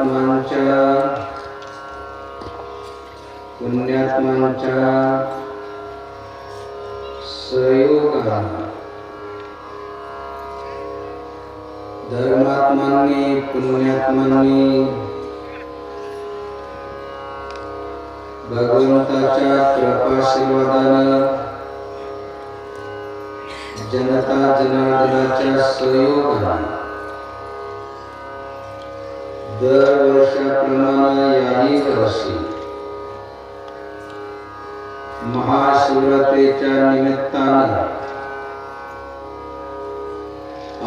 धर्मात्मांच्या पुण्यात्मांच्या सहयोगाने धर्मात्मांनी पुण्यात्मांनी भगवंताच्या कृपाशीर्वादाने जनता जनार्दनाच्या सहयोगाने दरवर्षाप्रमाणे याही वर्षी महाशिवरात्रीच्या निमित्ताने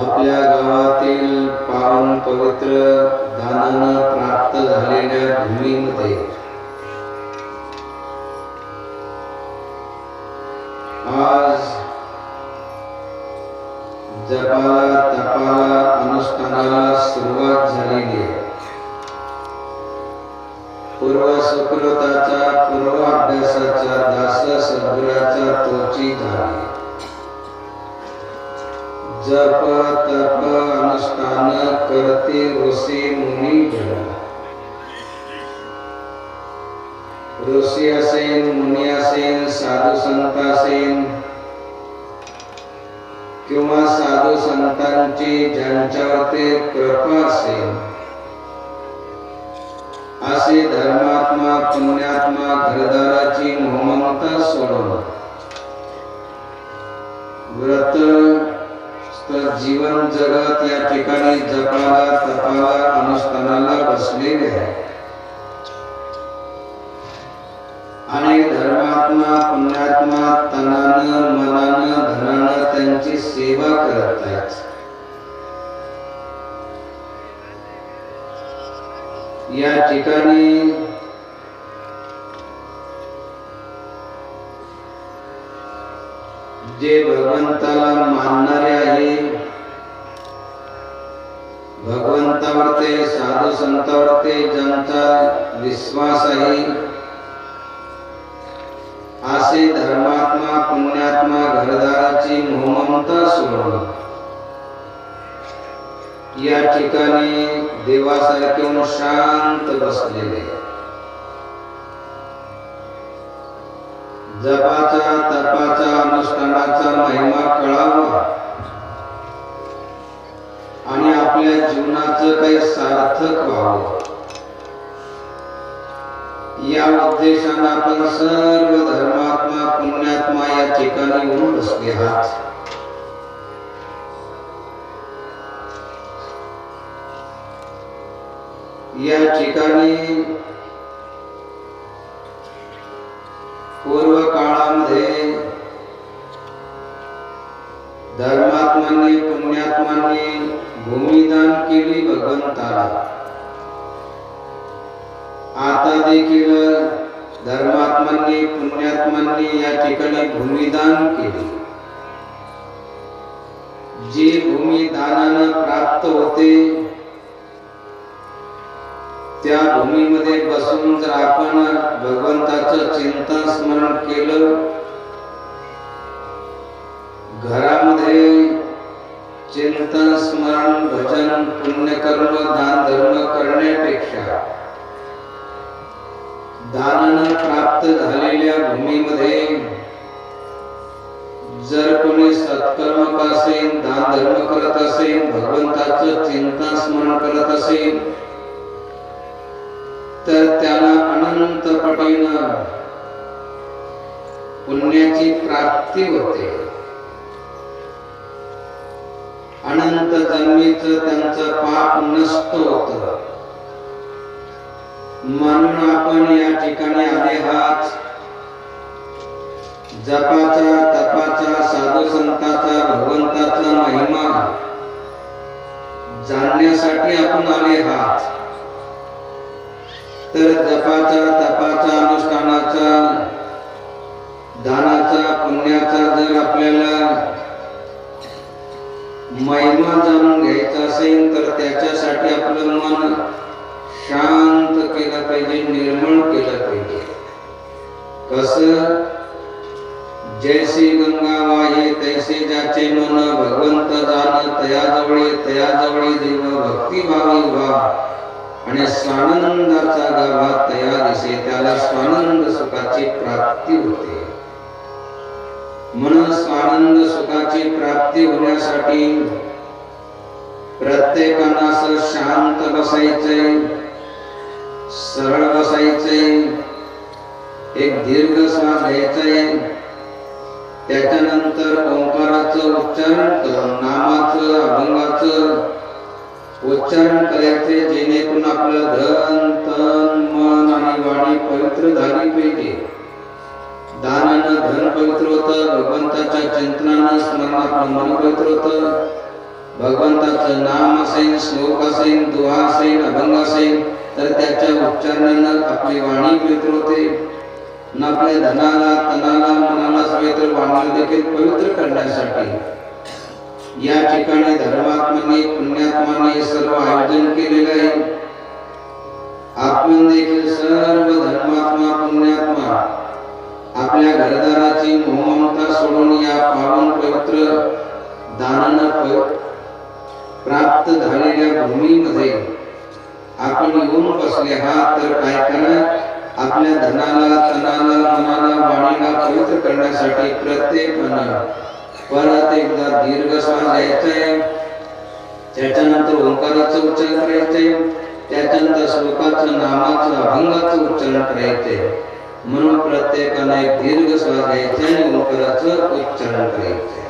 आपल्या गावातील पावन पवित्र दानाने प्राप्त झालेल्या भूमीमध्ये आज जपाला तपाला अनुष्ठानाला सुरुवात झालेली आहे. पूर्व सुकृताचा पूर्व अभ्यासाचा दास सद्गुराचा तोची झाली. जप तप अनुष्ठान करते ऋषी मुनी जन. ऋषी असेल मुनी असेल साधू संत असेल किंवा साधू संतांची ज्यांच्यावरती कृपा असेल असे धर्मात्मा पुण्यात्मा घरदाराची मोहममता सोडून व्रत जीवन जगत या ठिकाणी जपाला तपाला अनुष्ठानाला बसलेले आहे. आणि धर्मात्मा पुण्यात्मा तनानं मनानं धनानं त्यांची सेवा करत आहेत. या ठिकाणी जे भगवंताला मानणारे आहे, भगवंतावरती साधू संतांवरती ज्यांचा विश्वास आहे असे धर्मात्मा पुण्यात्मा घरदाराची मोहममता सोडून या ठिकाणी देवासारखे शांत बसलेले जपाचा तपाचा अनुष्ठानाचा महिमा कळावा आणि आपल्या जीवनाचं काही सार्थक व्हावं या उद्देशाने आपण सर्व धर्मात्मा पुण्यात्मा या ठिकाणी येऊन बसले आहात. या ठिकाणी पूर्व काळामध्ये धर्मात्मांनी पुण्यात्मांनी भूमिदान केली भगवंताला. आता देखील धर्मात्मांनी पुण्यात्मांनी या ठिकाणी भूमिदान केले. जे भूमिदानाने प्राप्त होते त्या भूमीमध्ये बसून जर आपण भगवंताचं चिंतन स्मरण केलं, घरामध्ये चिंतन स्मरण भजन पुण्यकर्म दान धर्म करण्यापेक्षा दानाने प्राप्त झालेल्या भूमीमध्ये जर कोणी सत्कर्म असेल, दान धर्म करत असेल, भगवंताचं चिंतन स्मरण करत असेल तर त्याला अनंत पटीनं पुण्याची प्राप्ती होते. अनंत जन्मीचं त्यांचं पाप नष्ट होतं. म्हणून आपण या ठिकाणी आले आहात. जपाचा तपाचा साधू संतांचा भगवंताचा महिमा जाणण्यासाठी आपण आले आहात. तर जपाचा तपाचा अनुष्ठानाचा दानाचा पुण्याचा जर आपल्याला महिमा जाणून घ्यायचा असेल तर त्याच्यासाठी आपलं मन शांत केलं पाहिजे, निर्मळ केलं पाहिजे. कसं? जैसी गंगा वाहे तैसे जाचे मन भगवंत जाण तया जवळे देव भक्ती भावी वा. आणि स्वानंदाचा गाभा तया दिसे, त्याला स्वानंद सुखाची प्राप्ती होते. म्हणून स्वानंद सुखाची प्राप्ती होण्यासाठी प्रत्येकानं असं शांत बसायचंय, सरळ बसायचंय, एक दीर्घ श्वास घ्यायचाय, त्याच्यानंतर ओंकाराचं उच्चारण करून नामाचं अभंगाचं उच्चारण करायचे, जेणेकरून आपलं धन तन मन आणि वाणी पवित्र झाली पाहिजे. दानानं धन पवित्र होतं, भगवंताच्या चिंतनानं स्मरणात मन पवित्र होतं. भगवंताचं नाम असेल, श्लोक असेल, दुआ असेल, अभंग असेल तर त्याच्या उच्चारणानं आपली वाणी पवित्र होते. न आपल्या धनाला तनाला मनाला पवित्र वाणीला देखील पवित्र करण्यासाठी या ठिकाणी धर्मात्माने पुण्यात्माने सर्व आयोजन केलेलं आहे. आपण देखील सर्व धर्मात्मा पुण्यात्मा आपल्या घरदाराची मोहममता सोडून या पावन पवित्र दानानं प्राप्त झालेल्या भूमीमध्ये आपण येऊन बसले आहात. तर काय करा, आपल्या धनाला तनाला मनाला वाणीला पवित्र करण्यासाठी प्रत्येकानं परत एकदा दीर्घ श्वास घ्यायचा, त्याच्यानंतर ओंकाराचं उच्चारण करायचंय, त्याच्यानंतर श्लोकाचं नामाचं अभंगाचं उच्चारण करायचंय. म्हणून प्रत्येकानं एक दीर्घ श्वास घ्यायचा आणि ओंकाराचं उच्चारण करायचंय.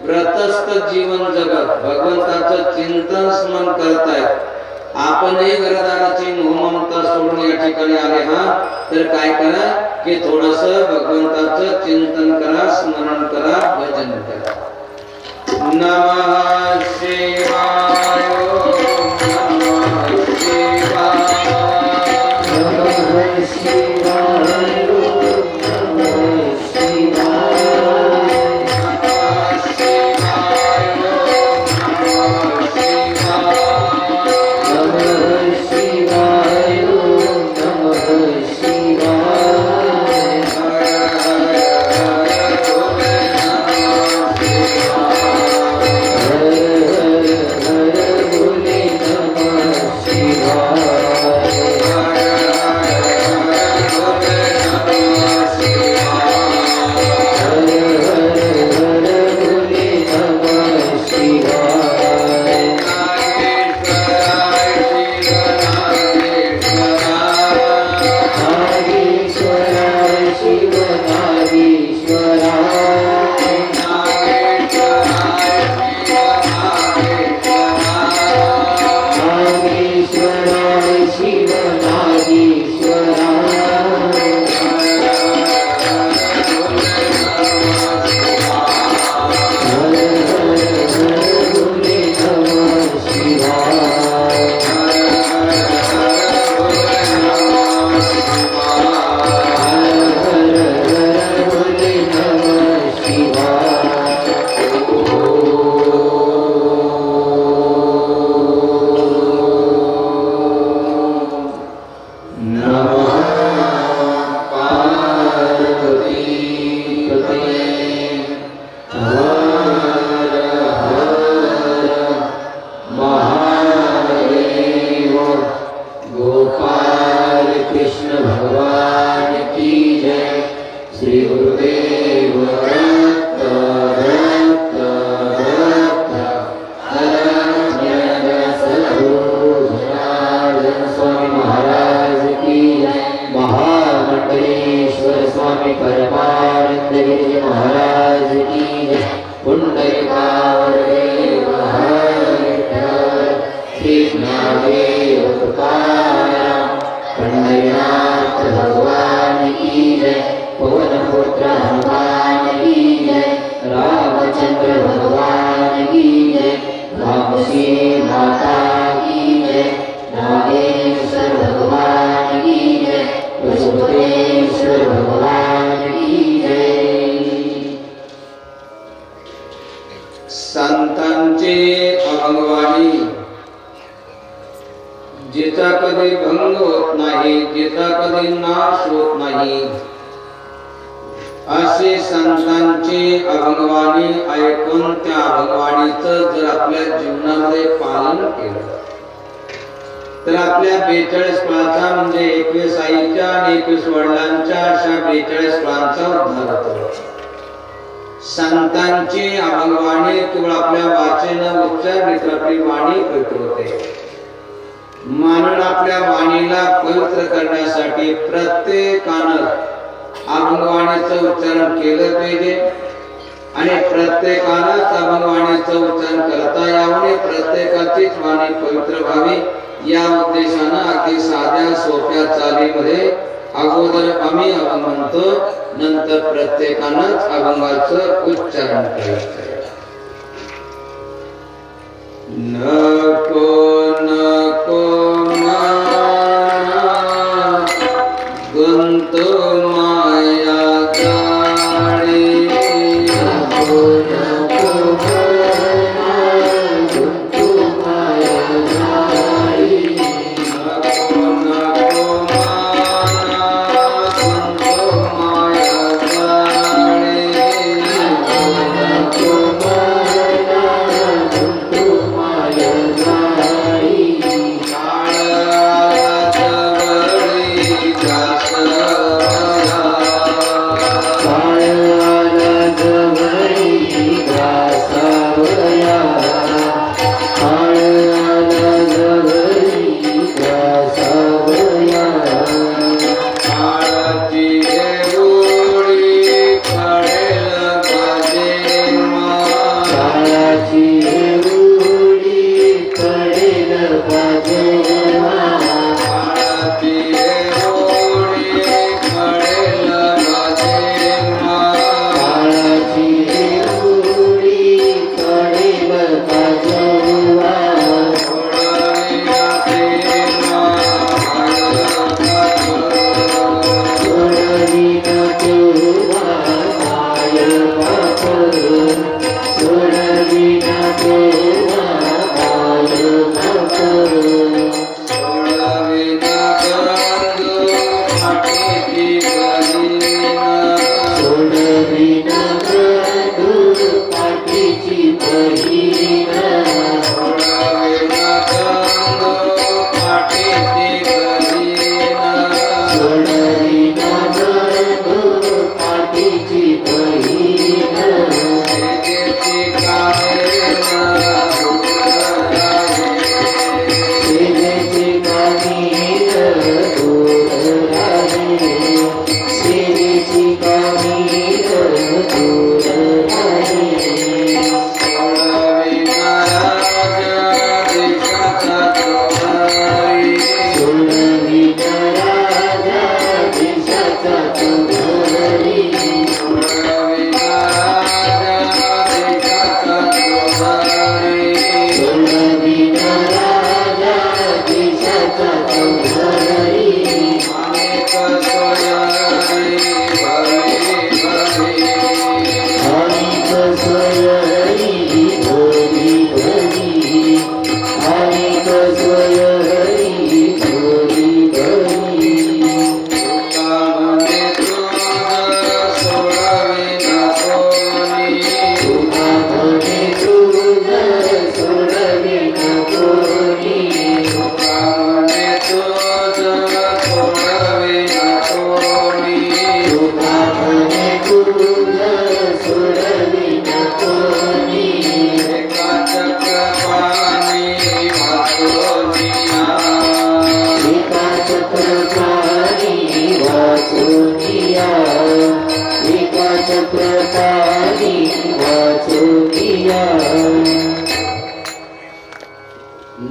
व्रतस्थ जीवन जगत भगवंताचं चिंतन स्मरण करतायत. आपणही घरदाराची मोहममता सोडून या ठिकाणी आले हा तर काय करा की थोडंसं भगवंताचं चिंतन करा, स्मरण करा, भजन करा. नमः शिवाय नमः शिवाय नमः शिवाय संतांचे अभंगवाणी जिचा कधी भंग होत नाही, जिचा कधी नाश होत नाही, असे संतांचे अभंगवाणी ऐकून त्या अभंगवाणीचं जर आपल्या जीवनामध्ये पालन केलं तर आपल्या 42 फळाचा म्हणजे 21 आईच्या आणि 21 वडिलांच्या अशा 42 फळांचा उद्धार होतो. संतांची अभंगवाणी केवळ आपल्या वाचन उच्चारणे तर आपली वाणी पवित्र होते. म्हणून आपल्या वाणीला पवित्र करण्यासाठी प्रत्येकानं अभंगवाणीचं उच्चारण केलं पाहिजे आणि प्रत्येकालाच अभंगवाणीचं उच्चारण करता यावे, प्रत्येकाचीच वाणी पवित्र व्हावी या उद्देशानं अगदी साध्या सोप्या चालीमध्ये अगोदर आम्ही अभंग म्हणतो, नंतर प्रत्येकानंच अभंगाचं उच्चारण करायचं. नको नको गुंतो माया जाळी, नको नको गुंतो माया जाळी, नको नको गुंतो माया जाळी, नको नको गुंतो माया जाळी.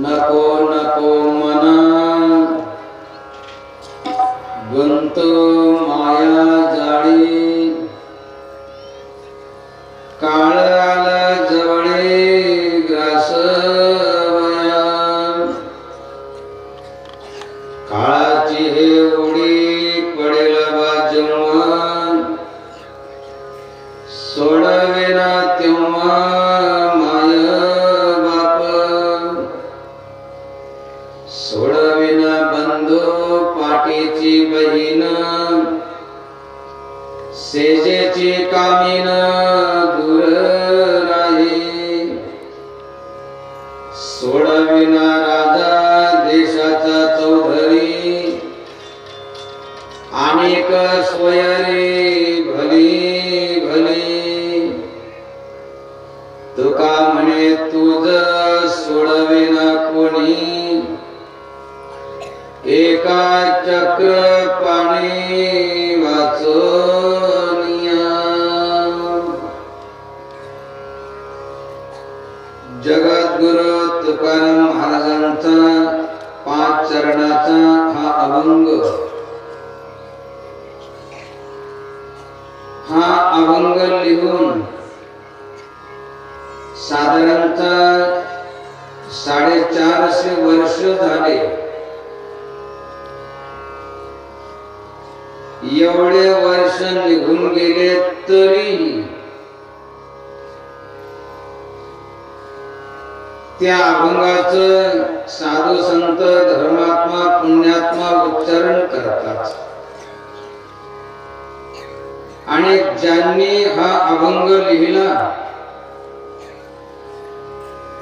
नको नको मना गुंत माया जाळी काळ आला जवळे ग्रास वया काळाची हे उडी पडेल जेव्हा सोडवेना तेव्हा माय बाप सोडविना बंधू पाठीची बहीण सेजेची कामीन दूर राही सोडविना राजा देशाचा चौधरी अनेक स्वयरी भली भली तुका म्हणे तुझ सोडविना कोणी एका चक्र पाणी वाचनिया जगद्गुरु तुकाराम महाराजांचा 5 चरणाचा हा अभंग लिहून साधारणतः 450 वर्ष झाले. एवढे वर्ष निघून गेले तरी त्या अभंगाचं साधू संत धर्मात्मा पुण्यात्मा उच्चारण करतात आणि ज्यांनी हा अभंग लिहिला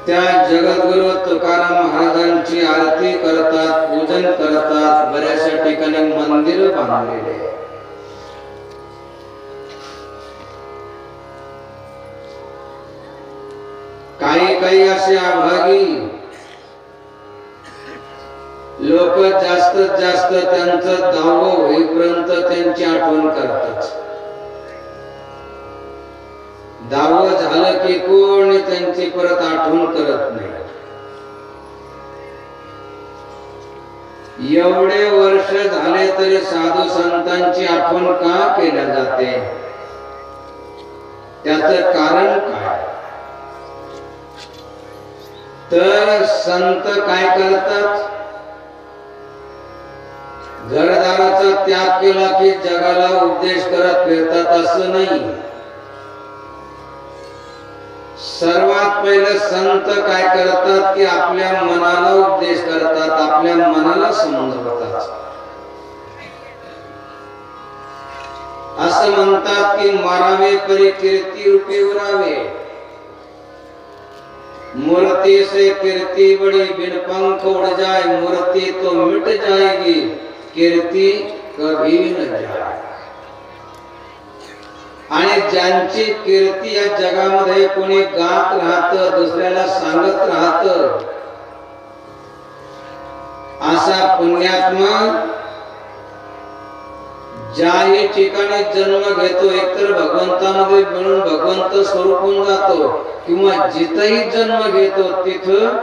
त्या जगद्गुरु तुकाराम महाराजांची आरती करतात, पूजन करतात. बऱ्याचशा ठिकाणी मंदिर बांधलेले. काही असे अभागी लोक जास्तीत जास्त त्यांचं 10वं होईपर्यंत त्यांची आठवण करतात. 10वं झालं की कोणी त्यांची परत आठवण करत नाही. एवढे वर्ष झाले तरी साधू संतांची आठवण का केल्या जाते? त्याचं कारण काय? तर संत काय करतात? घरदाराचा त्याग केला की जगाला उपदेश करत फिरतात असं नाही. सर्वात पहिले संत काय करतात की आपल्या मनाला उपदेश करतात, आपल्या मनाला समजवतात. असं म्हणतात की मारावे परी कीर्ती रूपी उरावे, मूर्ति से कीर्ति बड़ी, बिन पंख उड़ जाए मूर्ति तो मिट जाएगी, कीर्ती कभी न जाए. आणि ज्यांची कीर्ती या जगामध्ये कोणी गात राहतं, दुसऱ्याला सांगत राहतं, असा पुण्यात्मा ज्याही ठिकाणी जन्म घेतो एकतर भगवंतामध्ये मिळून भगवंत स्वरूप होऊन जातो, किंवा जिथेही जन्म घेतो तिथं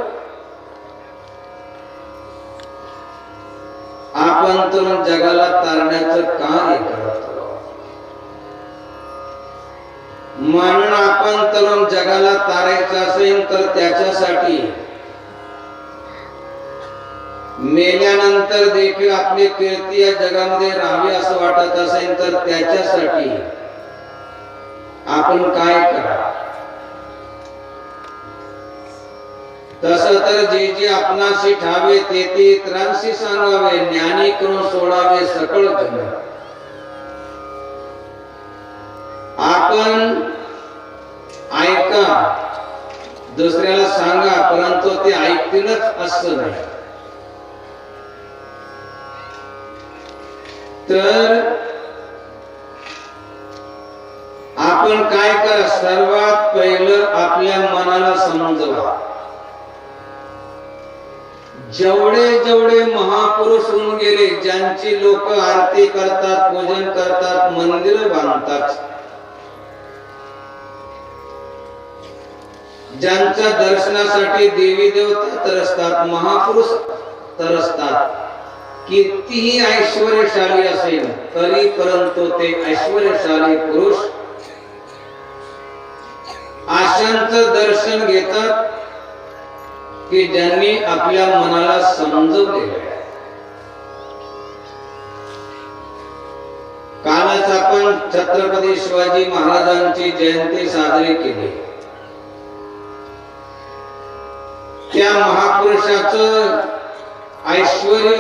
आपण तर जगाला तारण्याचं कार्य करतो. म्हणून आपण तरुण जगाला तारायचं असेल तर त्याच्यासाठी मेल्यानंतर देखील आपली कीर्ती या जगामध्ये राहावी असं वाटत असेल तर त्याच्यासाठी आपण काय करा. तसं तर जे जे आपणाशी ठावे ते ते इतरांशी सांगावे, ज्ञानी करून सोडावे सकळ जग. आपण ऐका, दुसऱ्याला सांगा, परंतु ते ऐकतीलच असं नाही. तर आपण काय करा, सर्वात पहिलं आपल्या मनाला समजवा. जेवढे जेवढे महापुरुष होऊन गेले, ज्यांची लोक आरती करतात, पूजन करतात, मंदिर बांधतात, ज्यांच्या दर्शनासाठी देवी देवता तरसतात, महापुरुष तरसतात, कितीही ऐश्वर्यशाली असेल तरी परंतु ते ऐश्वर्यशाली पुरुष अशांचं दर्शन घेतात की ज्यांनी आपल्या मनाला समजवले. कालच आपण छत्रपती शिवाजी महाराजांची जयंती साजरी केली. त्या महापुरुषाचं ऐश्वर्य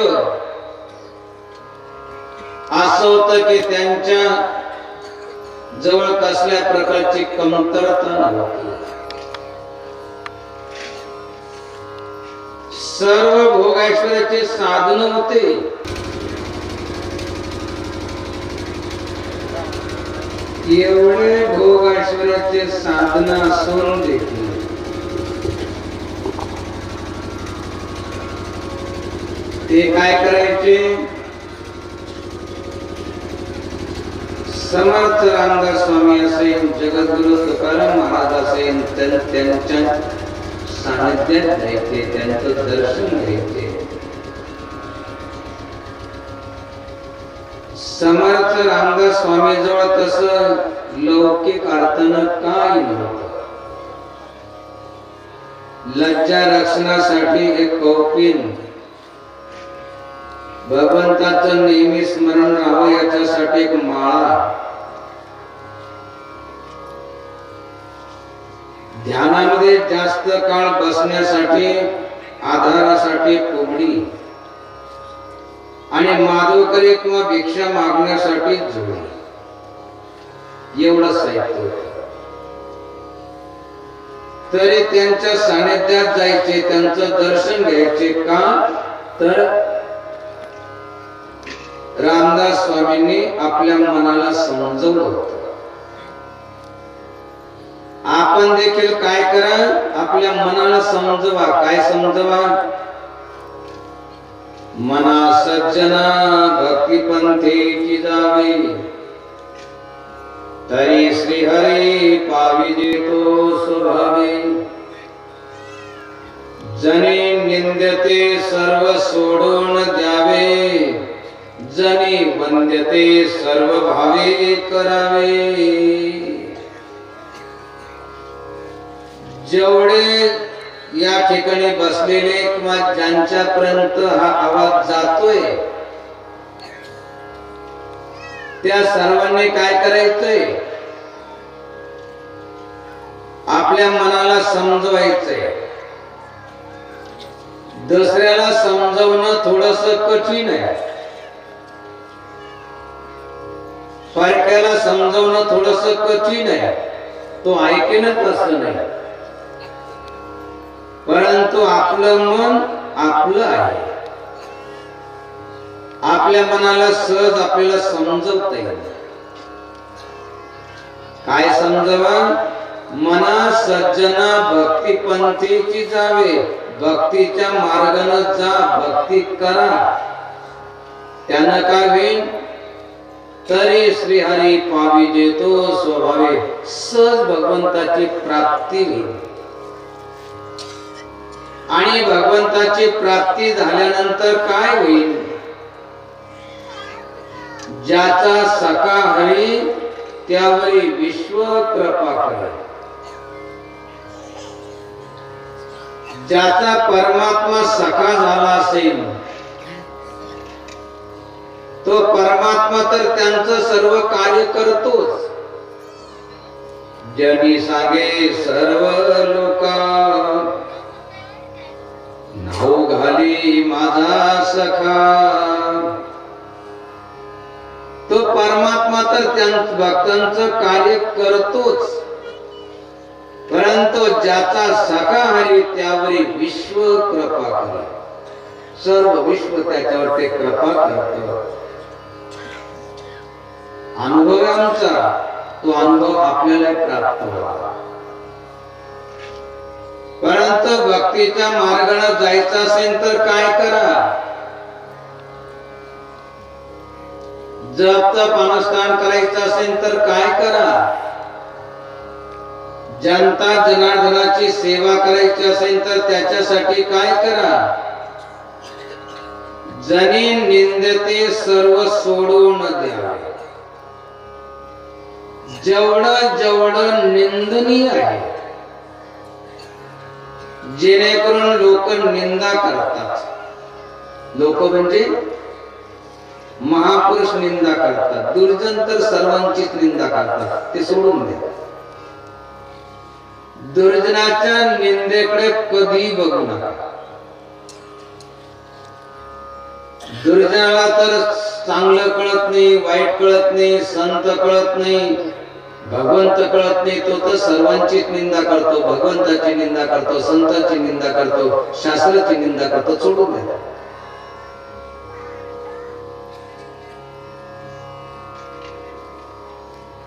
असं होतं की त्यांच्या जवळ कसल्या प्रकारची कमतरता नव्हती. सर्व भोगैश्वर्याचे साधन होते. एवढे भोगैश्वर्याचे साधन असून देखील ते काय करायचे. समर्थ रामदास स्वामी असेल, जगद्गुरु तुकाराम महाराज असेल, त्यांच्या सानिध्यात घ्यायचे, त्यांचं दर्शन घ्यायचे. समर्थ रामदास स्वामी जवळ तसं लौकिक अर्थानं काय नव्हतं. लज्जा रक्षणासाठी एक कौपिन, भगवंताचं नेहमी स्मरण राहावं याच्यासाठी एक माळा, ध्यानामध्ये जास्त काळ बसण्यासाठी आधारासाठी कोबडी, आणि माधवकरी किंवा भिक्षा मागण्यासाठी जोडी, एवढं साहित्य होतं. तरी त्यांच्या सानिध्यात जायचे, त्यांचं दर्शन घ्यायचे. का तर रामदास स्वामींनी आपल्या मनाला समजवलं होतं. आपण देखील काय करा, आपल्या मनाला समजवा. काय समजवा? मना सज्जना भक्ती पंथी जावे, तरी श्री हरी पाविजे तो स्वभावे. जनी निंद्यते सर्व सोडून द्यावे, जनी वंद्यते सर्व भावे करावे. जेवढे या ठिकाणी बसलेले किंवा ज्यांच्यापर्यंत हा आवाज जातोय त्या सर्वांनी काय करायचंय, आपल्या मनाला समजवायचंय. दुसऱ्याला समजवणं थोडस कठीण आहे. परक्याला समजवणं थोडस कठीण आहे. तो ऐकेनच असं नाही. परंतु आपलं मन आपलं आहे. आपल्या मनाला सहज आपल्याला समजवता येईल. काय समजवा? मना सज्जना भक्ती पंथीची जावे, भक्तीच्या मार्गाने जा, भक्ती करा. त्यानं काय होईल? तरी श्रीहरी पावी जेतो स्वभावे, सहज भगवंताची प्राप्ती होईल. आणि भगवंताची प्राप्ती झाल्यानंतर काय होईल? ज्याचा सखा हरी त्यावरी विश्व कृपा करे. ज्याचा परमात्मा सखा झाला असेल तो परमात्मा तर त्यांचं सर्व कार्य करतोच. जनी सांगे सर्व लोका नाव घाली माझा सखा. तो परमात्मा तर त्यांच्या भक्तांचं कार्य करतोच. परंतु ज्याचा सखा हरी त्यावरी विश्व कृपा करे. सर्व विश्व त्याच्यावर ते कृपा करतो. अनुभव आमचा, तो अनुभव आपल्याला प्राप्त व्हावा. परंतु भक्तीच्या मार्गाने जायचं असेल तर काय करा? जप तप अनुष्ठान करायचं असेल तर काय करा? जनता जनार्दनाची सेवा करायची असेल तर त्याच्यासाठी काय करा? जनी निंदते सर्व सोडून द्यावे. जेवढं जेवढं निंदनीय आहे, जेणेकरून लोक निंदा करतात. लोक म्हणजे महापुरुष निंदा करतात. दुर्जन तर सर्वांचीच निंदा करतात. ते सोडून द्या. दुर्जनाच्या निंदेकडे कधी बघू नका. दुर्जनाला तर चांगलं कळत नाही, वाईट कळत नाही, संत कळत नाही, भगवंत कळत नाही. तो तर सर्वांचीच निंदा करतो. भगवंताची निंदा करतो, संतांची निंदा करतो, शास्त्राची निंदा करतो. सोडून द्या.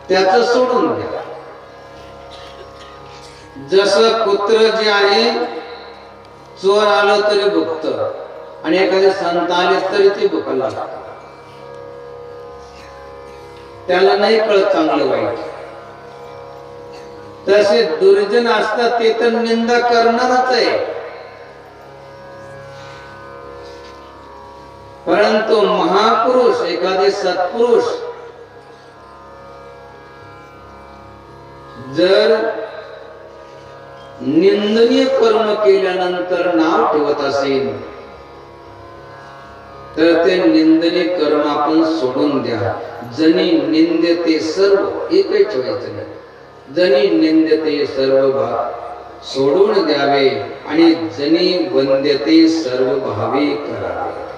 त्याच सोडून द्या. जसं कुत्र जे आहे, चोर आलं तरी भुकत आणि एखादे संत आले तरी ते भुकायला लागतात. त्याला नाही कळत चांगलं वाईट. तसे दुर्जन असतात ते तर निंदा करणारच आहे. परंतु महापुरुष, एखादे सत्पुरुष जर निंदनीय कर्म केल्यानंतर नाव ठेवत असेल तर ते निंदनीय कर्म आपण सोडून द्या. जनी निंदते सर्व, एकही ठेवायचं नाही. जनी निंदते सर्व भाव सोडून द्यावे आणि जनी वंद्यते सर्व भावे करावे.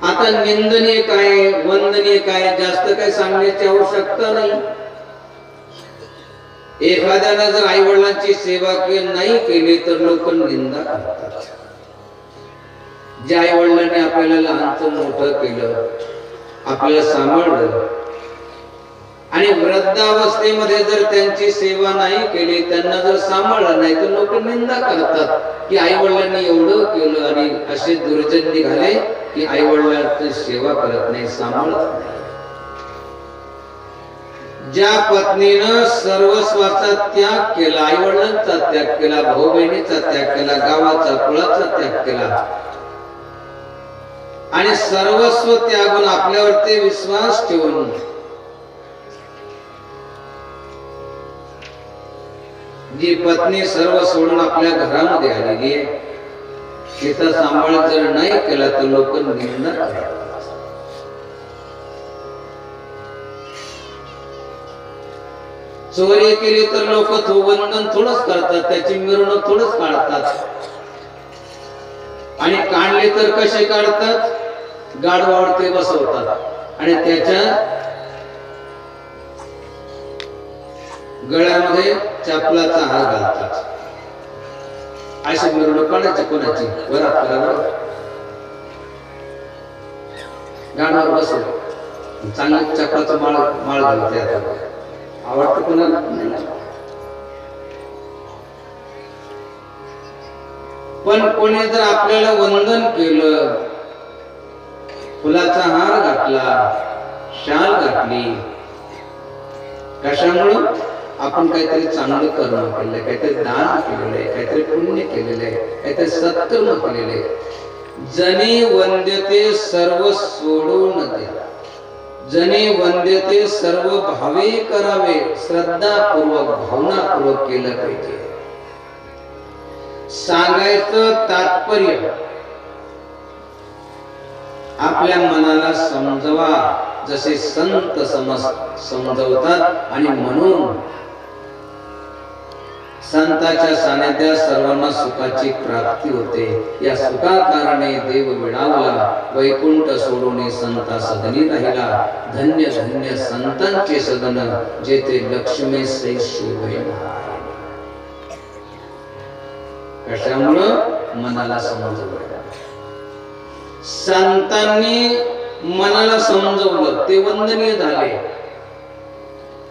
आता निंदनीय काय, वंदनीय काय, जास्त काय सांगण्याची आवश्यकता नाही. एखाद्याने जर आई वडिलांची सेवा नाही केली तर लोक निंदा करतात. ज्या आई वडिलांनी आपल्याला लहानचं मोठं केलं, आपल्याला सांभाळलं आणि वृद्धावस्थेमध्ये जर त्यांची सेवा नाही केली, त्यांना जर सांभाळलं नाही तर लोक निंदा करतात की आई वडिलांनी एवढं केलं आणि असे दुर्जन निघाले की आई वडिलांची सेवा करत नाही, सांभाळत नाही. ज्या पत्नीनं सर्वस्वाचा त्याग केला, आई वडिलांचा त्याग केला, भाऊ बहिणीचा त्याग केला, गावाचा कुळाचा त्याग केला आणि सर्वस्व त्यागून आपल्यावरती विश्वास ठेवून जी पत्नी सर्व सोडून आपल्या घरामध्ये आलेली आहे, तिचा सांभाळ जर नाही केला तर लोक निंदा करतात. चोरी केली तर लोक वंदन थोडंच करतात, त्याची मिरवणूक थोडंच काढतात. आणि काढले तर कसे काढतात? गाढवावरती बसवतात आणि त्याच्या गळ्यामध्ये चपलाचा हार घालतात. अशी मिरवणूक काढायची कोणाची? वरात गाढवावर बसव, चांगली चपलाचा माळ घालते. आवडतं कोणाला? पण कोणी जर आपल्याला वंदन केलं, फुलाचा हार घातला, शाल घातली, कशामुळं? आपण काहीतरी चांगलं कर्म केलंय, काहीतरी दान केलेलं आहे, काहीतरी पुण्य केलेलं आहे, काहीतरी सत्कर्म केलेलं आहे. जनी वंद्यते सर्व सोडून द्या, जनी वंद्यते सर्व भावे करावे, श्रद्धापूर्वक भावनापूर्वक केलं पाहिजे. सांगायचं तात्पर्य आपल्या मनाला समजवा, जसे संत समजवतात. आणि म्हणून संताच्या सानिध्यात सर्वांना सुखाची प्राप्ती होते. या सुखाकारणे देव विडावला, वैकुंठ सोडून संता सदनी राहिला. धन्य धन्य संतांचे सदन, जेथे लक्ष्मी शोभे. कशामुळं? मनाला समजवलं. संतांनी मनाला समजवलं, ते वंदनीय झाले.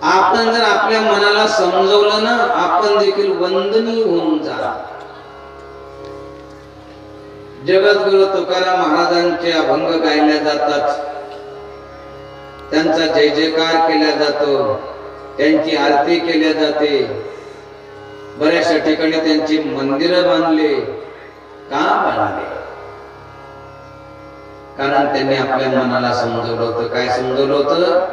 आपण जर आपल्या मनाला समजवलं ना, आपण देखील वंदनीय होऊन जा. जगद्गुरु तुकाराम महाराजांचे अभंग गायले जातात, त्यांचा जय जयकार केला जातो, त्यांची आरती केल्या जाते. बऱ्याचशा ठिकाणी त्यांची मंदिरं बांधले. का बांधले? कारण त्यांनी आपल्या मनाला समजवलं होतं. काय समजवलं होतं?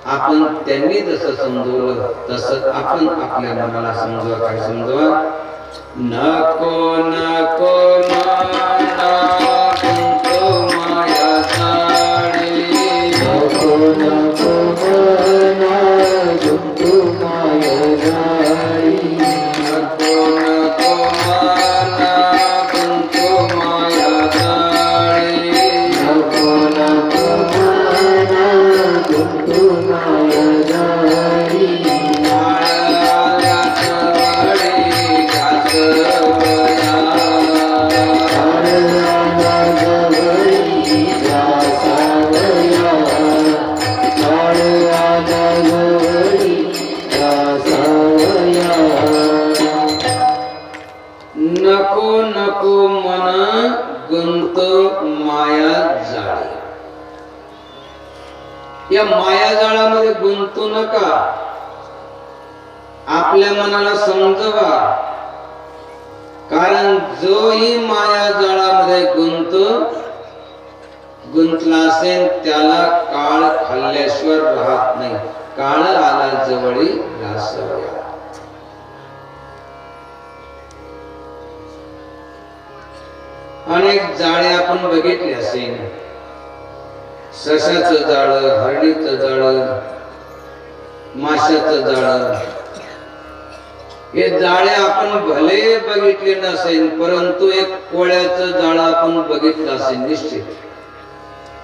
आपण त्यांनी जसं समजवलं तसं आपण आपल्या मनाला समजवा. काय समजवा? नको नको मना गुंतो माया जाळी, नको नको मना गुंतो माया जाळी, नको नको मना गुंतो माया जाळी, नको नको मना गुंतो माया जाळी. नको नको मन गुंत माया जाळी. या माया जाळामध्ये गुंतू नका. आपल्या मनाला समजवा. कारण जोही माया जाळामध्ये गुंतला असेल त्याला काळ खाल्ल्याशिवाय राहत नाही. काळ आला जवळी रासवया. अनेक जाळे आपण बघितले असेल. सशाचं जाळं, हरणीचं जाळं, माशाचं जाळं. हे जाळे आपण भले बघितले नसेल, परंतु एक कोळ्याचं जाळं आपण बघितलं असेल निश्चित.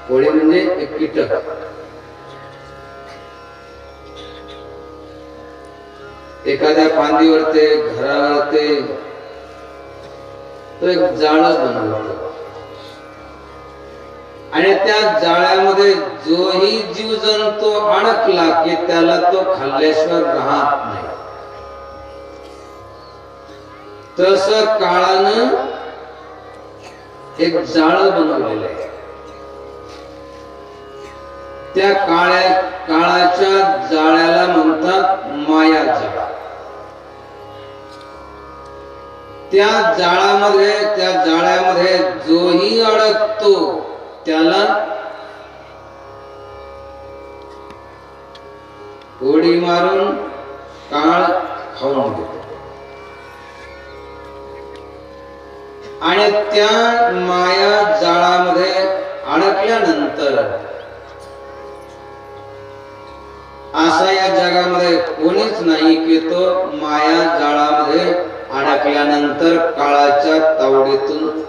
कोळी म्हणजे एक कीटक. एखाद्या फांदीवर घरावर तो एक जाळं बनवतो आणि त्या जाळ्यामध्ये जोही जीव जंतू अडकला की त्याला तो खाल्ल्याशिवाय राहत नाही. तसं काळानं एक जाळं बनवलेलं आहे. त्या काळाच्या जाळ्याला म्हणतात माया जाळ. त्या जाळ्यामध्ये जोही अडकतो त्याला उडी मारून काळ खाऊन घेतो. आणि त्या माया जाळामध्ये अडकल्यानंतर असा या जगामध्ये कोणीच नाही की तो माया जाळामध्ये अडकल्यानंतर काळाच्या तावडीतून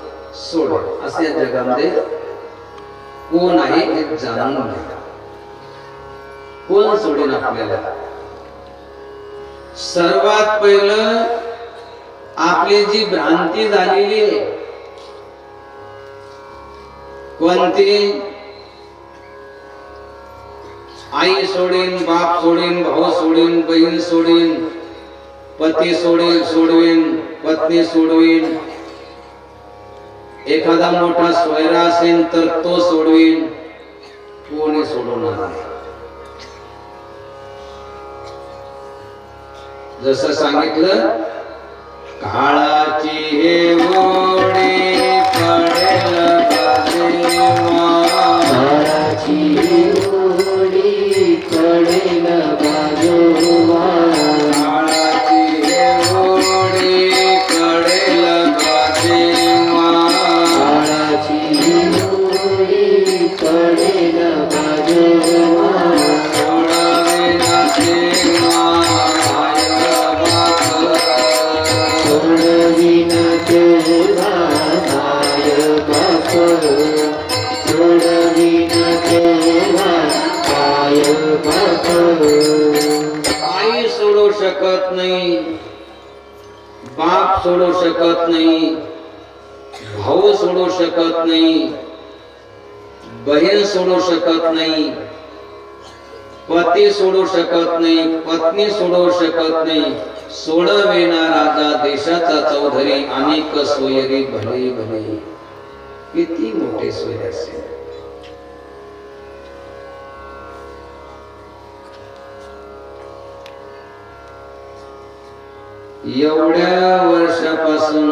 सोडेल. असे या जगामध्ये कोण आहे हे जाणून घ्या. कोण सोडेल आपल्याला? सर्वात पहिलं आपली जी भ्रांती झालेली आहे, कोणती? आई सोडीन, बाप सोडीन, भाऊ सोडीन, बहीण सोडीन, पती सोडवीन, पत्नी सोडवीन, एखादा मोठा सोयरा असेल तर तो सोडवीन, कोणी सोडवणार नाही. जसं सांगितलं, काळाची हे ओढी पडेल बाजेवा, काळाची ओढी पडेल बाजेवा, काळाची हे ओढी पडेल बाजेवा, काळाची ओढी पडेल बाजेवा, सोडावे ना देवा आई सोडू शकत नाही, बाप सोडू शकत नाही, भाऊ सोडू शकत नाही, बहीण सोडू शकत नाही, पती सोडू शकत नाही, पत्नी सोडू शकत नाही. सोडवेना राजा देशाचा चौधरी, अनेक सोयरी भले भले. किती मोठे सोयरे असेल. एवढ्या वर्षापासून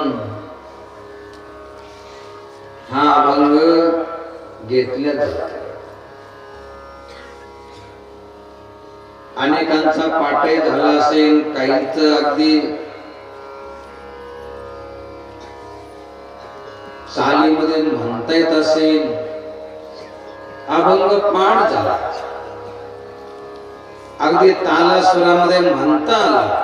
हा अभंग घेतला जातो. अनेकांचा पाठही झाला असेल, काहींच अगदी चालीमध्ये म्हणता येत असेल. अभंग पाठ झाला, अगदी तालासुरामध्ये म्हणता आला,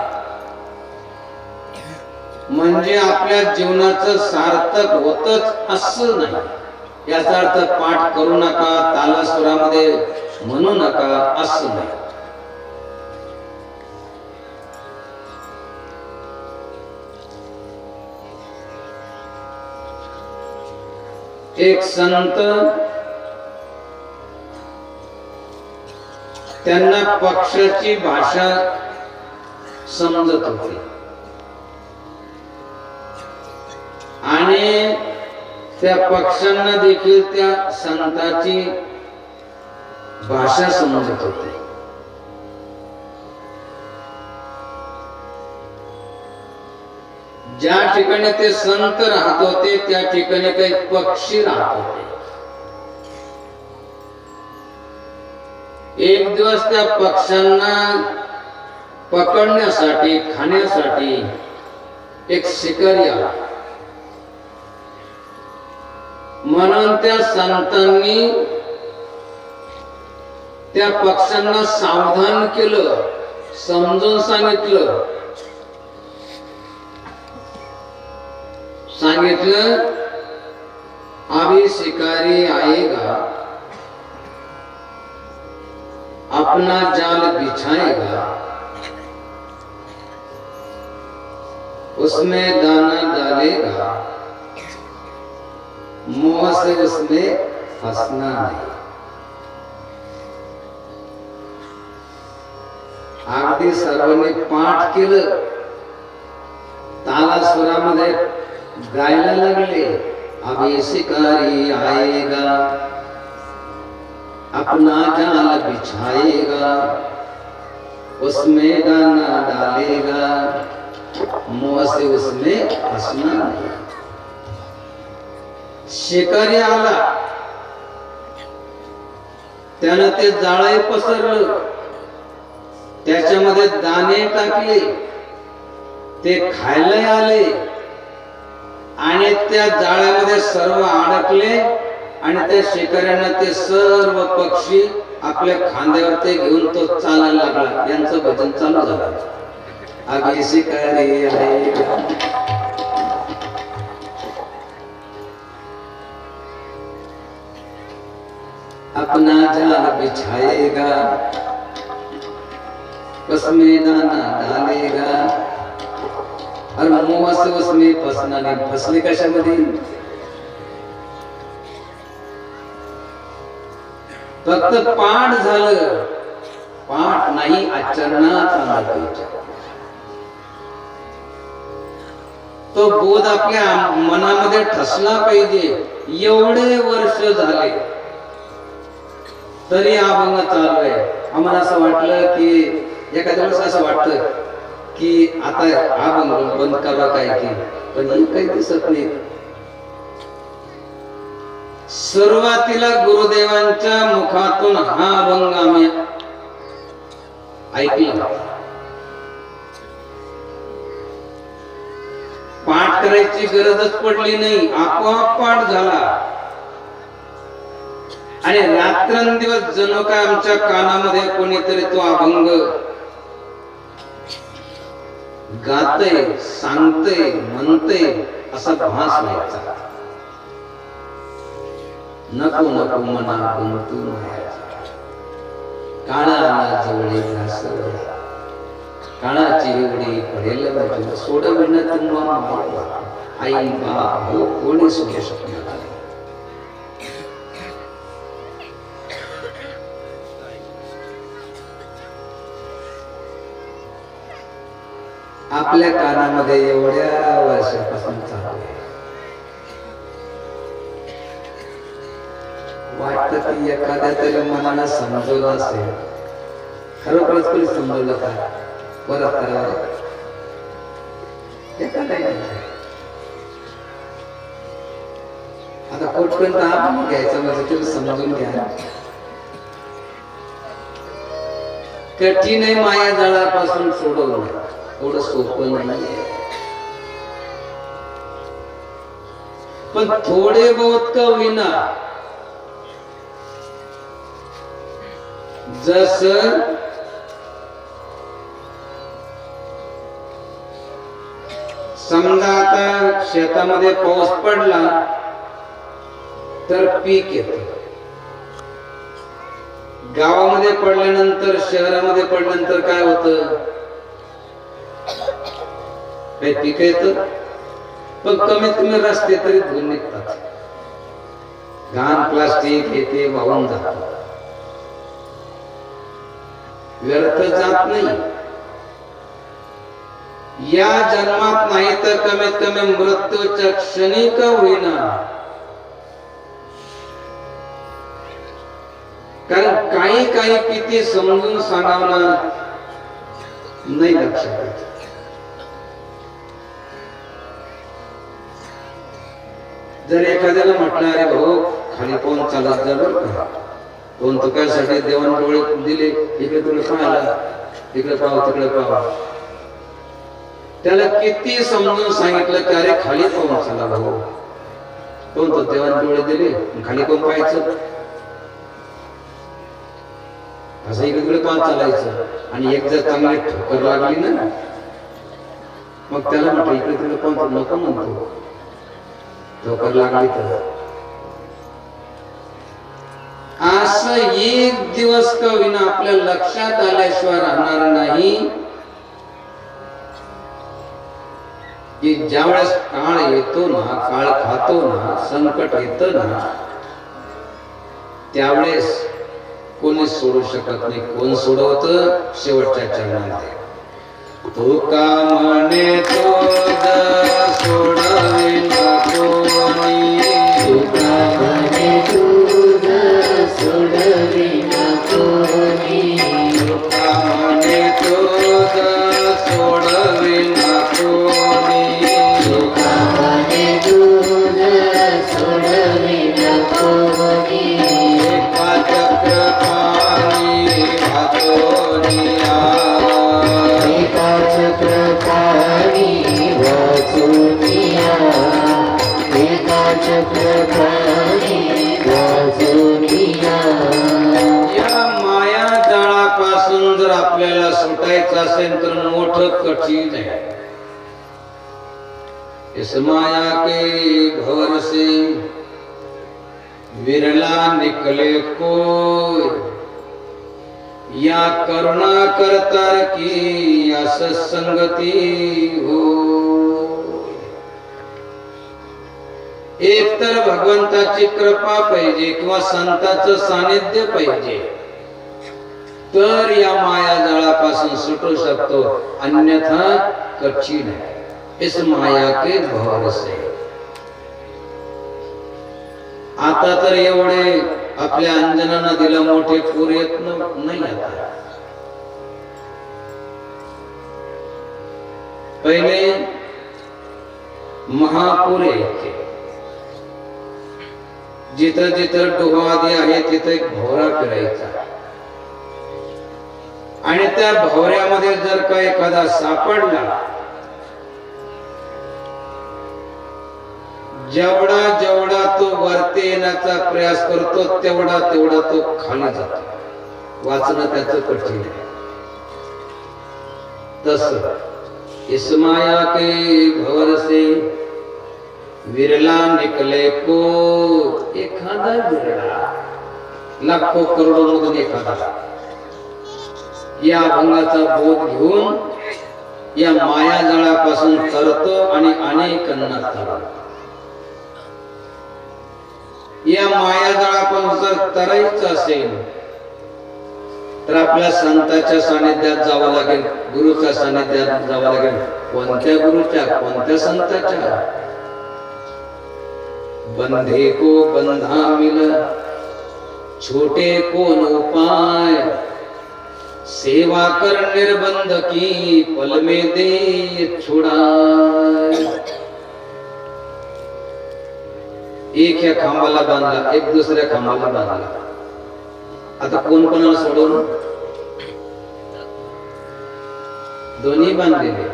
म्हणजे आपल्या जीवनाचं सार्थक होतच असं नाही. याचा अर्थ पाठ करू नका, तालासुरामध्ये म्हणू नका असं नाही. एक संत, त्यांना पक्षाची भाषा समजत होती आणि त्या पक्षांना देखील त्या संताची भाषा समजत होती. ज्या ठिकाणी ते संत राहत होते त्या ठिकाणी काही पक्षी राहत होते. एक दिवस त्या पक्ष्यांना पकडण्यासाठी, खाण्यासाठी एक शिकारी आला. म्हणून त्या संतांनी त्या पक्ष्यांना सावधान केलं, समजून सांगितलं. अभी शिकारी आएगा, अपना जाल बिछाएगा, उसमें दाना डालेगा, मुंह से उसमें हंसना नहीं. अगदी सर्वांनी पाठ केलं, तालासुरामध्ये गायला लगले. अभी शिकारी आएगा, अपना जाल बिछाएगा, उसमें दाना डालेगा, मुंह से उसमें हंसना नहीं. शिकारी आला, त्यानं ते जाळे पसरलं, त्याच्यामध्ये दाणे टाकले, ते खायला आले आणि त्या जाळ्यामध्ये सर्व अडकले आणि त्या शिकाऱ्यांना ते सर्व पक्षी आपल्या खांद्यावर ते घेऊन तो चालायला लागला. यांचं भजन चालू झालं. आगे शिकारी आएगा, अपना जाल बिछाएगा, उसमें दाना डालेगा. और मुंह से उसमें फसना नहीं. फसले कशामध्ये? फक्त पाठ झालं, पाठ नाही आचरणात आणला पाहिजे. तो बोध आपल्या मनामध्ये ठसला पाहिजे. एवढे वर्ष झाले तरी अभंग चालू आहे. आम्हाला असं वाटलं की एखाद्या वेळेस असं वाटतं की आता अभंग बंद करा काय की, पण हे काही दिसत नाही. सुरुवातीला गुरुदेवांच्या मुखातून हा अभंग आम्ही ऐकला. पाठ करायची गरजच पडली नाही, आपोआप पाठ झाला. आणि रात्रंदिवस जणू काय आमच्या कानामध्ये कोणीतरी तो अभंग गातय, सांगतय, म्हणतय असा भास व्हायचा. नको नको मना गुंतू काळाला जवळे घास, काळाची एवढी पडेल बाजू सोडविणं तुम्हाला आई बाप कोणी सोडू शकणार नाही. आपल्या कानामध्ये एवढ्या वर्षापासून चालू आहे. वाटतं की एखाद्या तरी मनाला समजवलं असेल. खरोखरच कोणी समजवलं का? परत करावं आता कुठपर्यंत आपण घ्यायचं म्हणजे तुम्ही समजून घ्या. कठीण आहे माया जाळापासून सोडवणं, थोडं सोपं नाही. पण थोडे बहुत का होईना जस समजा आता शेतामध्ये पाऊस पडला तर पीक येतं. गावामध्ये पडल्यानंतर, शहरामध्ये पडल्यानंतर काय होतं? काही पीक येतं, पण कमीत कमी रस्ते तरी धुवून निघतात. घाण प्लास्टिक येते वाहून जातात, व्यर्थ जात नाही. या जन्मात नाही तर कमीत कमी मृत्यूच्या क्षणी का होईना, कारण काही काही किती समजून सांगावं नाही लक्षात येत. जर एखाद्याला म्हटलं अरे भाऊ खाली पाहून चालत जा बरं का, दोन तुकासाठी देवान डोळे दिले, इकडे तुला पाहायला, इकडे पाहावं तिकडे पाहावं. त्याला किती समजून सांगितलं की अरे खाली पाहून चला भाऊ, दोन तो देवान डोळे दिले, खाली कोण पाहायचं, असं इकडे तिकडे पाहत चालायचं. आणि एक जर चांगली ठोकर लागली ना, मग त्याला म्हटलं इकडे तिकडे पाहून नको म्हणतो, ठोकर लागली तर. असं एक दिवस का विना आपल्या लक्षात आल्याशिवाय राहणार नाही की ज्यावेळेस काळ येतो ना, काळ खातो ना, संकट येतं ना, त्यावेळेस कोणी सोडू शकत नाही. कोण सोडवतं? शेवटच्या चरणामध्ये. तू का म्हणे तो सोडविना कोणी, तू का म्हणे तुझ सोडविना कोणी, तू का म्हणे तुझ सोडविना कोणी, तू का म्हणे तुझ सोडविना कोणी. एका चक्रपाणी वाचोनिया, एका चक्रपाणी वाचोनिया, एका चक्रपाणी व्हायचं असेल तर मोठं कठीण आहे. इस माया के भंवर से विरला निकले कोई, या करुणा करतार की या सत्संगती हो. एक तर भगवंताची कृपा पाहिजे किंवा संतांचं सानिध्य पाहिजे, तर या माया जाळापासून सुटू शकतो, अन्यथा कठीण आहे. इस माया के भंवर से. आता तर एवढे आपल्या अंजनांना दिला मोठे पूर येत नाही. आता पहिले महापूर यायचे. जिथं जिथं डोहादी आहे तिथे एक भोवरा फिरायचा, आणि त्या भोवऱ्यामध्ये जर का एखादा सापडला, जेवढा जेवढा तो वरती येण्याचा प्रयास करतो तेवढा तेवढा तो खाली जातो. वाचणं त्याचं कठीण आहे. तस इस माया के भंवर से विरला निकले को. एखादा विरला, लाखो करोडो मधून एखादा या अभंगाचा बोध घेऊन या मायाजाळापासून तरतो आणि अनेकांना तरतो. या मायाजाळापासून जर तरायचं असेल तर आपल्या संतांच्या सानिध्यात जावं लागेल, गुरुच्या सानिध्यात जावं लागेल. कोणत्या गुरुच्या, कोणत्या संतांच्या? बंधे को बंधा मिल, छोटे को उपाय, सेवा कर निर्बंध की पल में दे छुड़ाए. एक या खांबाला बांधला, एक दुसऱ्या खांबाला बांधला. आता कोण कोणाला सोडून? दोन्ही बांधलेले.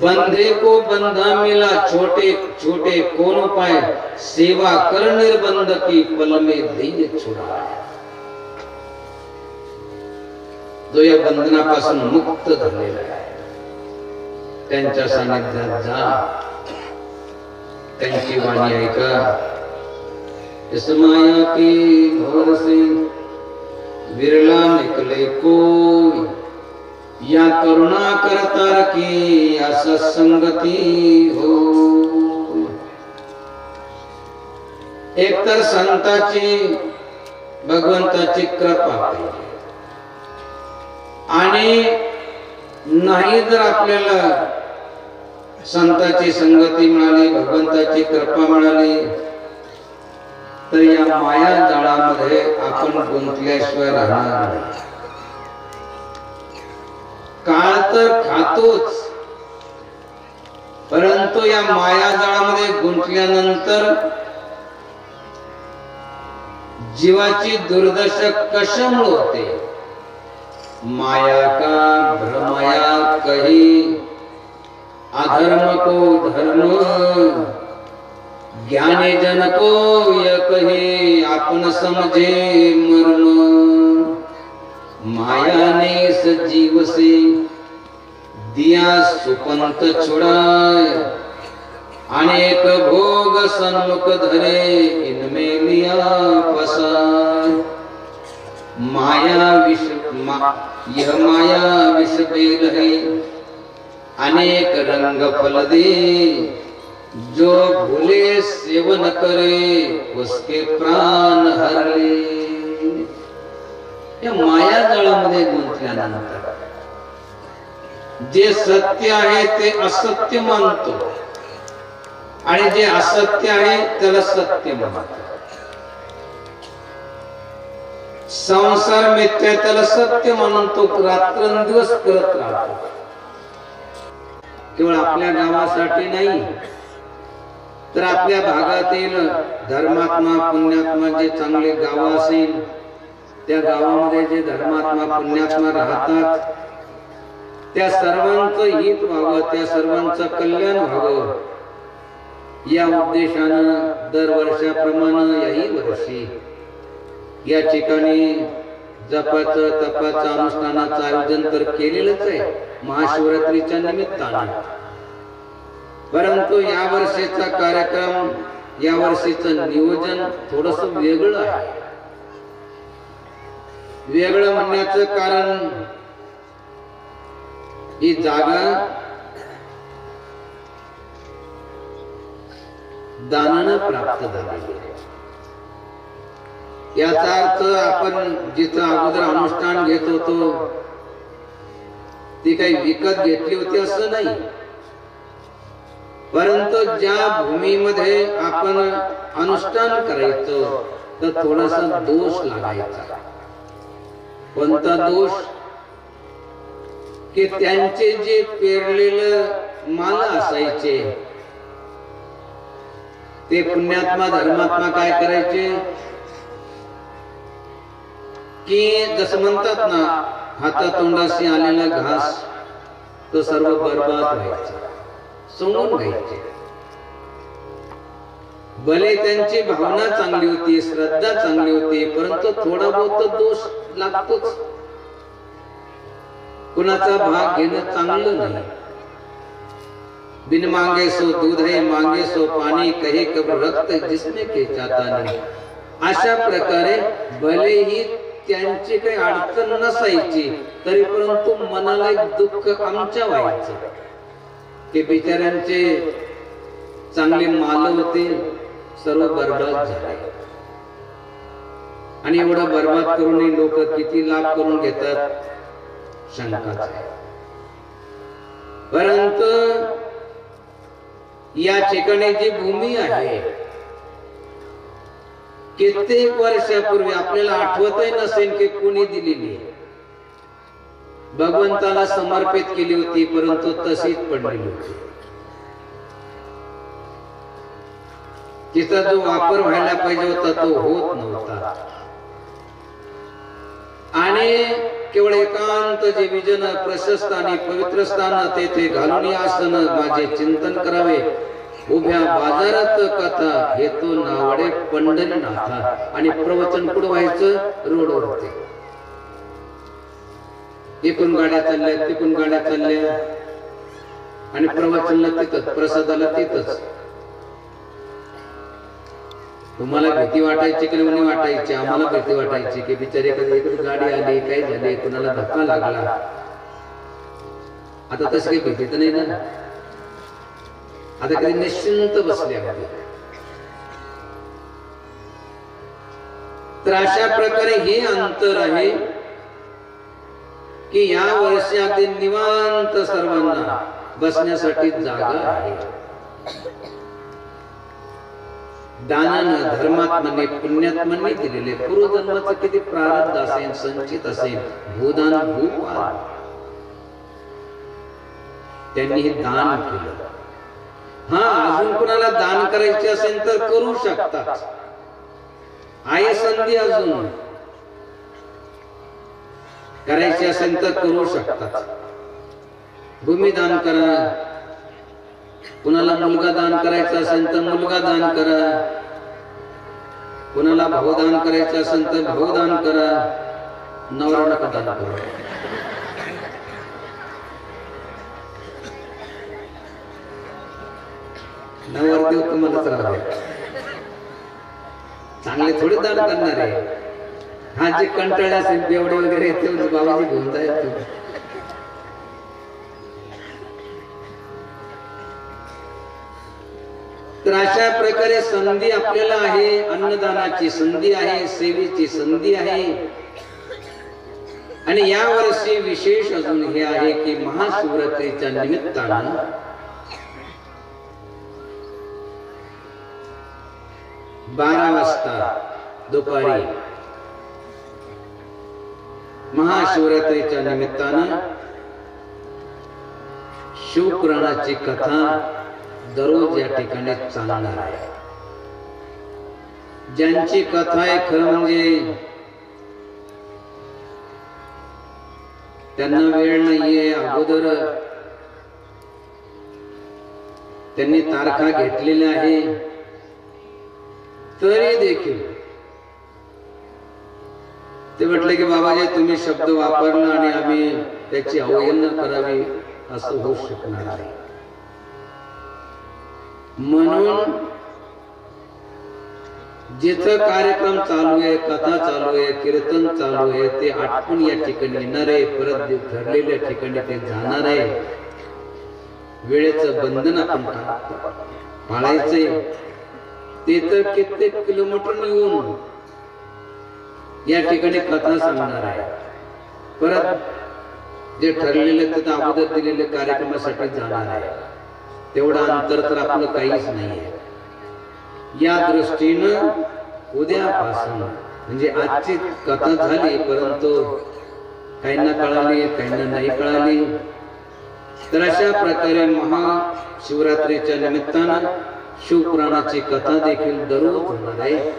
बंधे को बंधा मिला, छोटे छोटे कोण उपाय, सेवा कर निर्बंध की पल में दे छुड़ाए. जो या बंधनापासून मुक्त झालेला आहे त्यांच्या सानिध्यात जा, त्यांची वाणी ऐका. इस माया के भंवर से विरला निकले कोई, या करुणा करतार की या सत्संगती हो. एक तर संतांची भगवंताची कृपा पाहिजे, आणि नाही जर आपल्याला संतांची संगती मिळाली, भगवंताची कृपा मिळाली, तर या माया जाळामध्ये आपण गुंतल्याशिवाय राहणार नाही. काळ तर खातोच, परंतु या माया जाळामध्ये गुंतल्यानंतर जीवाची दुर्दशा कशामुळे होते? माया का भ्रमाया कही, अधर्म को धर्म, ज्ञानी जन को यह कहे, आपन समझे मर्म. माया ने सजीव से दिया सुपंत छुड़ाए, अनेक भोग सन्मुख धरे, इनमें लिया फसाए. माया विष यह माया विष बेल है, अनेक रंग फल दे, जो भूले सेवन करे उसके प्राण हर ले. या माया जाळामध्ये गुंतल्यानंतर जे सत्य आहे ते असत्य मानतो, आणि जे असत्य आहे त्याला सत्य मानतो. संसार मिथ्या त्याला सत्य मानतो, रात्रंदिवस करत राहतो. केवळ आपल्या गावासाठी नाही, तर आपल्या भागातील धर्मात्मा पुण्यात्मा जे चांगले गाव असेल, त्या गावामध्ये जे धर्मात्मा पुण्यात्मा राहतात, त्या सर्वांचं हित व्हावं, त्या सर्वांचं कल्याण व्हावं, या उद्देशानं दरवर्षाप्रमाणे याही वर्षी या ठिकाणी जपाचं तपाचं अनुष्ठानाचं आयोजन तर केलेलंच आहे महाशिवरात्रीच्या निमित्तानं, परंतु या वर्षीचा कार्यक्रम, या वर्षीचं नियोजन थोडस वेगळं आहे. वेगळं म्हणण्याचं कारण ही जागा दानानं प्राप्त झाली. याचा अर्थ आपण जिथं अगोदर अनुष्ठान घेत होतो ती काही विकत घेतली होती असं नाही, परंतु ज्या भूमीमध्ये आपण अनुष्ठान करायचो तर थोडासा दोष लागायचा. कोणता दोष? की त्यांचे जे पेरलेलं माल असायचे ते पुण्यात्मा धर्मात्मा काय करायचे की जसं म्हणतात ना, हातातोंडाशी आलेला घास तो सर्व बर्बाद व्हायचा, सोंगून घ्यायचे. भले त्यांची भावना चांगली होती, श्रद्धा चांगली होती, परंतु थोडा बहुत दोष लागतोच. कुणाचा भाग घेणं चांगलं नाही. बिन मांगे सो दूध है, मांगे सो पाणी, कहे कब रक्त जिसमें के जाता नहीं. अशा प्रकारे भलेही त्यांची काही अडचण नसायची तरी परंतु मनाला एक दुःख आमच्या व्हायचं की बिचाऱ्यांचे चांगले माल होते, सर्व बर्बाद झाले. आणि एवढं बर्बाद करूनही लोक किती लाभ करून घेतात शंकाच आहे. परंतु या ठिकाणी जी भूमी आहे कित्येक वर्षापूर्वी आपल्याला आठवतही नसेल की कोणी दिलेली आहे, भगवंताला समर्पित केली होती, परंतु तशीच पडलेली होती. तिचा जो वापर व्हायला पाहिजे होता तो होत नव्हता. आणि केवळ एकांत जे विजन प्रशस्त आणि पवित्र स्थान तेथे घालून आसन माझे चिंतन करावे. उभ्या बाजारात कथा हेतू नावडे पंढरीनाथा. आणि प्रवचन कुठं व्हायचं? रोडवरती. इकडून गाड्या चालल्या, तिकडून गाड्या चालल्या, आणि प्रवचनला तिथंच, प्रसादाला तिथंच. तुम्हाला भीती वाटायची की नाही वाटायची? आम्हाला भीती वाटायची की बिचारे कधी इकडे गाडी आली, काय झाले, कुणाला धक्का लागला. आता तशी काही भीती तर नाही ना. आता कधी निश्चिंत बसले आहे. तर अशा प्रकारे हे अंतर आहे की या वर्षी अगदी निवांत सर्वांना बसण्यासाठी जागा आहे. दानानं, धर्मात्माने, पुण्यात्माने दिलेले पूर्वजन्माचं किती प्रारब्ध असेल, संचित असेल, भूदान भूपान, त्यांनी हे दान केलं. हा, अजून कुणाला दान करायचे असेल तर करू शकतात, आहे संधी. अजून करायची असेल तर करू शकतात. भूमी दान करा, कुणाला मुलगा दान करायचा असेल तर मुलगा दान करा, कुणाला भाऊ दान करायचं असेल तर भाऊ दान करा, नवरा नका दान करा. नवरदेव तुम्हालाच राहावे, चांगले थोडे दान करणार आहे. हा, जे कंटाळे असेल बेवडे वगैरे ते बाबाजी घेऊन जायचं. तर अशा प्रकारे संधी आपल्याला आहे, अन्नदानाची संधी आहे, सेवेची संधी आहे. आणि या वर्षी विशेष अजून हे आहे की महाशिवरात्रीच्या निमित्तानं 12 वाजता दुपारी महाशिवरात्रीच्या निमित्तानं शिवपुराणाची कथा दररोज या ठिकाणी चालणार आहे. ज्यांची कथा आहे खरं म्हणजे त्यांना वेळ नाहीये, अगोदर त्यांनी तारखा घेतलेल्या आहे, तरी देखील ते म्हटले की बाबाजी तुम्ही शब्द वापरला आणि आम्ही त्याची अवहेलना करावी असं होऊ शकणार नाही. म्हणून जिथं कार्यक्रम चालू आहे, कथा चालू आहे, कीर्तन चालू आहे, ते आठवण या ठिकाणी येणार आहे, परत ठरलेल्या ठिकाणी ते जाणार आहे. वेळेचं बंधन आपण पाळायचंय. ते तर कित्येक किलोमीटर येऊन या ठिकाणी कथा सांगणार आहे. परत जे ठरलेले तिथं अगोदर दिलेले कार्यक्रमासाठी जाणार आहे. तेवढं अंतर तर आपलं काहीच नाहीये. या दृष्टीनं उद्यापासून म्हणजे आजची कथा झाली, परंतु काहींना कळाली, काहींना नाही कळाली. तर अशा प्रकारे महाशिवरात्रीच्या निमित्तानं शिवपुराणाची कथा देखील दररोज होणार आहे.